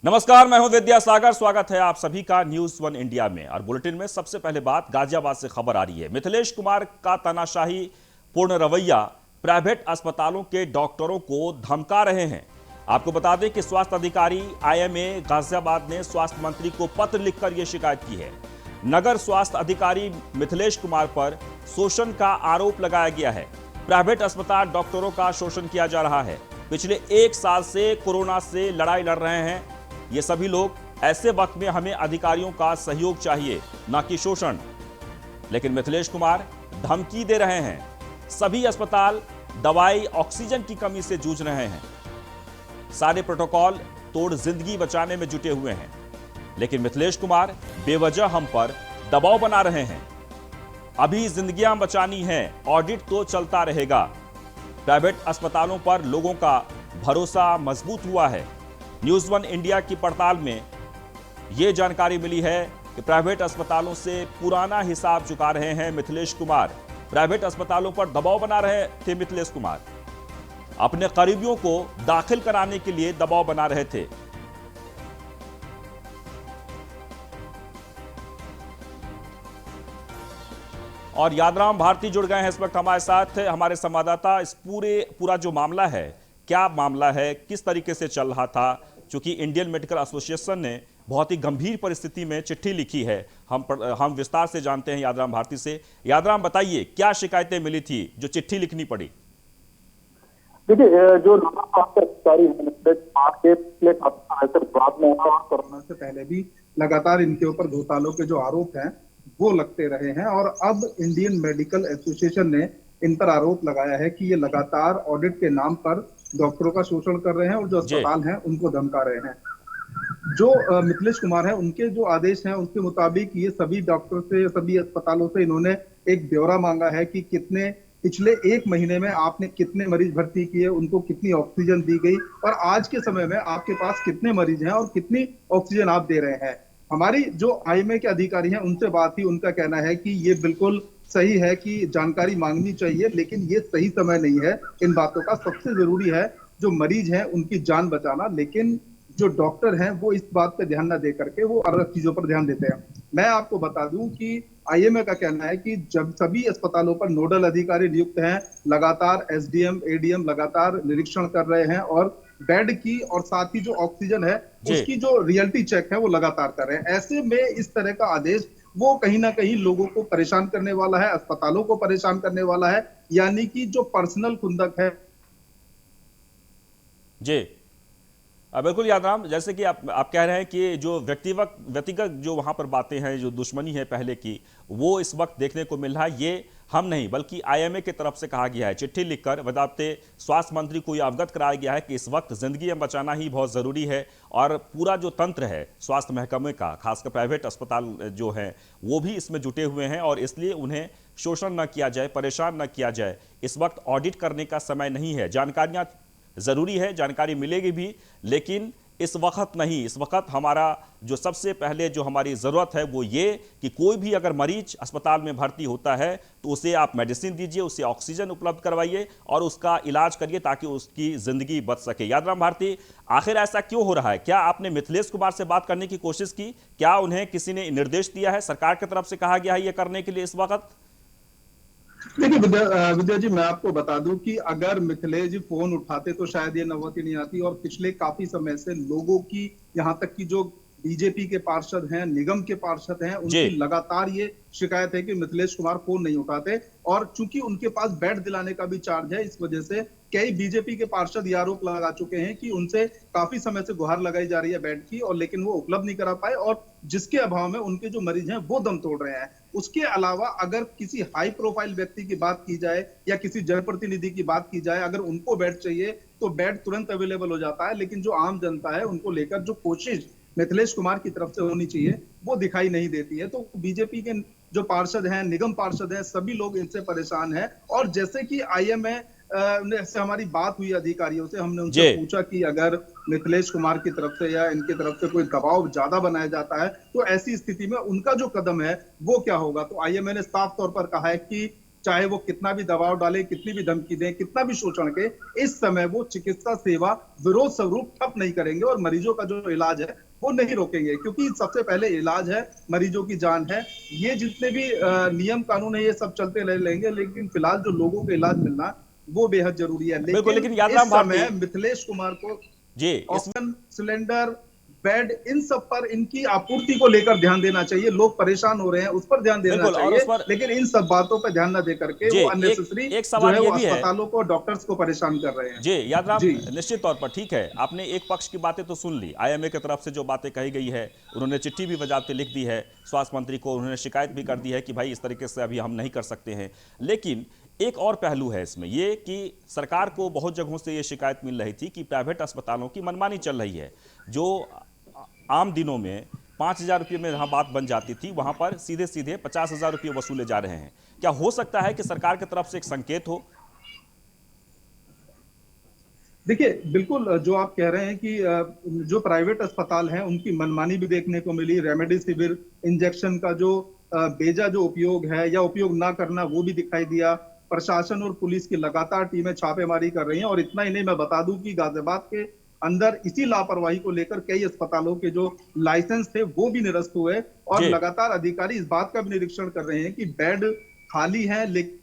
नमस्कार, मैं हूं विद्यासागर। स्वागत है आप सभी का न्यूज वन इंडिया में। और बुलेटिन में सबसे पहले बात गाजियाबाद से खबर आ रही है। मिथिलेश कुमार का तानाशाही पूर्ण रवैया प्राइवेट अस्पतालों के डॉक्टरों को धमका रहे हैं। आपको बता दें कि स्वास्थ्य अधिकारी आईएमए गाजियाबाद ने स्वास्थ्य मंत्री को पत्र लिखकर यह शिकायत की है। नगर स्वास्थ्य अधिकारी मिथिलेश कुमार पर शोषण का आरोप लगाया गया है। प्राइवेट अस्पताल डॉक्टरों का शोषण किया जा रहा है। पिछले 1 साल से कोरोना से लड़ाई लड़ रहे हैं ये सभी लोग। ऐसे वक्त में हमें अधिकारियों का सहयोग चाहिए, न कि शोषण। लेकिन मिथिलेश कुमार धमकी दे रहे हैं। सभी अस्पताल दवाई ऑक्सीजन की कमी से जूझ रहे हैं। सारे प्रोटोकॉल तोड़ जिंदगी बचाने में जुटे हुए हैं। लेकिन मिथिलेश कुमार बेवजह हम पर दबाव बना रहे हैं। अभी जिंदगियां बचानी है, ऑडिट तो चलता रहेगा। प्राइवेट अस्पतालों पर लोगों का भरोसा मजबूत हुआ है। न्यूज वन इंडिया की पड़ताल में यह जानकारी मिली है कि प्राइवेट अस्पतालों से पुराना हिसाब चुका रहे हैं मिथिलेश कुमार। प्राइवेट अस्पतालों पर दबाव बना रहे थे मिथिलेश कुमार। अपने करीबियों को दाखिल कराने के लिए दबाव बना रहे थे। और यादराम भारती जुड़ गए हैं इस वक्त हमारे साथ। हमारे संवाददाता, इस पूरा जो मामला है, क्या मामला है, किस तरीके से चल रहा था? क्योंकि इंडियन मेडिकल एसोसिएशन ने बहुत ही गंभीर परिस्थिति में चिट्ठी लिखी है। हम विस्तार से जानते हैं यादराम भारती से। यादराम, बताइए क्या शिकायतें मिली थी जो चिट्ठी लिखनी पड़ी? देखिए, जो नगर स्वास्थ्य अधिकारी के पिछले काफी समय से विवाद में और कोरोना से पहले भी लगातार इनके ऊपर घोटालों के जो आरोप हैं वो लगते रहे हैं। और अब इंडियन मेडिकल एसोसिएशन ने इन पर आरोप लगाया है कि ये लगातार ऑडिट के नाम पर डॉक्टरों का शोषण कर रहे हैं और जो अस्पताल हैं उनको धमका रहे हैं। जो मिथिलेश कुमार है, उनके जो आदेश हैं उसके मुताबिक ये सभी डॉक्टर से, सभी अस्पतालों से इन्होंने एक ब्यौरा मांगा है कि कितने पिछले 1 महीने में आपने कितने मरीज भर्ती किए, उनको कितनी ऑक्सीजन दी गई और आज के समय में आपके पास कितने मरीज हैं और कितनी ऑक्सीजन आप दे रहे हैं। हमारी जो आईएमए के अधिकारी हैं उनसे बात ही, उनका कहना है कि ये बिल्कुल सही है कि जानकारी मांगनी चाहिए, लेकिन ये सही समय नहीं है इन बातों का। सबसे जरूरी है जो मरीज हैं उनकी जान बचाना, लेकिन जो डॉक्टर हैं वो इस बात पे ध्यान न दे करके वो अलग चीजों पर ध्यान देते हैं। मैं आपको बता दूं कि आईएमए का कहना है कि जब सभी अस्पतालों पर नोडल अधिकारी नियुक्त हैं, लगातार एसडीएम एडीएम लगातार निरीक्षण कर रहे हैं और बेड की और साथ ही जो ऑक्सीजन है उसकी जो रियलिटी चेक है वो लगातार कर रहे हैं। ऐसे में इस तरह का आदेश वो कहीं ना कहीं लोगों को परेशान करने वाला है, अस्पतालों को परेशान करने वाला है। यानी कि जो पर्सनल खुंदक है। जी बिल्कुल यादराम, जैसे कि आप कह रहे हैं कि जो व्यक्तिगत जो वहां पर बातें हैं, जो दुश्मनी है पहले की, वो इस वक्त देखने को मिल रहा है। ये हम नहीं बल्कि आईएमए की तरफ से कहा गया है। चिट्ठी लिखकर बताते स्वास्थ्य मंत्री को यह अवगत कराया गया है कि इस वक्त जिंदगी बचाना ही बहुत जरूरी है। और पूरा जो तंत्र है स्वास्थ्य महकमे का, खासकर प्राइवेट अस्पताल जो है, वो भी इसमें जुटे हुए हैं और इसलिए उन्हें शोषण न किया जाए, परेशान न किया जाए। इस वक्त ऑडिट करने का समय नहीं है। जानकारियां जरूरी है, जानकारी मिलेगी भी, लेकिन इस वक्त नहीं। इस वक्त हमारा जो सबसे पहले जो हमारी जरूरत है वो ये कि कोई भी अगर मरीज अस्पताल में भर्ती होता है तो उसे आप मेडिसिन दीजिए, उसे ऑक्सीजन उपलब्ध करवाइए और उसका इलाज करिए ताकि उसकी जिंदगी बच सके। यादराम भारती, आखिर ऐसा क्यों हो रहा है? क्या आपने मिथिलेश कुमार से बात करने की कोशिश की? क्या उन्हें किसी ने निर्देश दिया है? सरकार की तरफ से कहा गया है ये करने के लिए इस वक्त? देखिए विद्या जी, मैं आपको बता दूं कि अगर मिथिलेश जी फोन उठाते तो शायद ये नौबत ही नहीं आती। और पिछले काफी समय से लोगों की, यहाँ तक कि जो बीजेपी के पार्षद हैं, निगम के पार्षद हैं, उनकी लगातार ये शिकायत है कि मिथिलेश कुमार फोन नहीं उठाते। और चूंकि उनके पास बेड दिलाने का भी चार्ज है, इस वजह से कई बीजेपी के पार्षद ये आरोप लगा चुके हैं कि उनसे काफी समय से गुहार लगाई जा रही है बेड की, और लेकिन वो उपलब्ध नहीं करा पाए और जिसके अभाव में उनके जो मरीज हैं वो दम तोड़ रहे हैं। उसके अलावा अगर किसी हाई प्रोफाइल व्यक्ति की बात की जाए या किसी जनप्रतिनिधि की बात की जाए, अगर उनको बेड चाहिए तो बेड तुरंत अवेलेबल हो जाता है, लेकिन जो आम जनता है उनको लेकर जो कोशिश मिथिलेश कुमार की तरफ से होनी चाहिए वो दिखाई नहीं देती है। तो बीजेपी के जो पार्षद हैं, निगम पार्षद हैं, सभी लोग इनसे परेशान हैं। और जैसे कि आईएमए से हमारी बात हुई अधिकारियों से, हमने उनसे पूछा कि अगर मिथिलेश कुमार की तरफ से या इनकी तरफ से कोई दबाव ज्यादा बनाया जाता है तो ऐसी स्थिति में उनका जो कदम है वो क्या होगा। तो आईएमए ने साफ तौर पर कहा है कि चाहे वो कितना भी दबाव डाले, कितनी भी धमकी दें, कितना भी शोषण के, इस समय वो चिकित्सा सेवा विरोध स्वरूप ठप नहीं करेंगे और मरीजों का जो इलाज है वो नहीं रोकेंगे, क्योंकि सबसे पहले इलाज है, मरीजों की जान है। ये जितने भी नियम कानून है ये सब चलते रह लेंगे, लेकिन फिलहाल जो लोगों को इलाज मिलना वो बेहद जरूरी है। बिल्कुल, लेकिन लेकिन इस यादराम भारती समय मिथिलेश कुमार को जी इस ऑक्सीजन सिलेंडर, बेड, इन सब पर इनकी आपूर्ति को लेकर ध्यान देना चाहिए। लोग परेशान हो रहे हैं, उस पर ध्यान देना बिल्कुल और चाहिए, उस पर लेकिन इन सब बातों पर ध्यान न दे करके जी वो एक अननेसेसरी एक जो सवाल है ये वो भी है अस्पतालों को, डॉक्टर्स को परेशान कर रहे हैं। जी यादराम, जी निश्चित तौर पर ठीक है, आपने एक पक्ष की बातें तो सुन ली, आईएमए की तरफ से जो बातें कही गई है, उन्होंने चिट्ठी भी बजाते लिख दी है स्वास्थ्य मंत्री को, उन्होंने शिकायत भी कर दी है कि भाई इस तरीके से अभी हम नहीं कर सकते हैं। लेकिन एक और पहलू है इसमें ये कि सरकार को बहुत जगहों से ये शिकायत मिल रही थी कि प्राइवेट अस्पतालों की मनमानी चल रही है। जो आम दिनों में 5,000 रुपये में जहां बात बन जाती थी, वहां पर सीधे सीधे 50,000 रुपये वसूले जा रहे हैं। क्या हो सकता है कि सरकार की तरफ से एक संकेत हो? देखिए, बिल्कुल जो आप कह रहे हैं कि जो प्राइवेट अस्पताल हैं उनकी मनमानी भी देखने को मिली। रेमडेसिविर इंजेक्शन का जो बेजा जो उपयोग है या उपयोग ना करना वो भी दिखाई दिया। प्रशासन और पुलिस की लगातार टीमें छापेमारी कर रही हैं, और इतना ही नहीं, मैं बता दूं कि गाजियाबाद के अंदर इसी लापरवाही को लेकर कई अस्पतालों के जो लाइसेंस थे वो भी निरस्त हुए, और जी लगातार अधिकारी इस बात का भी निरीक्षण कर रहे हैं कि बेड खाली है, लेकिन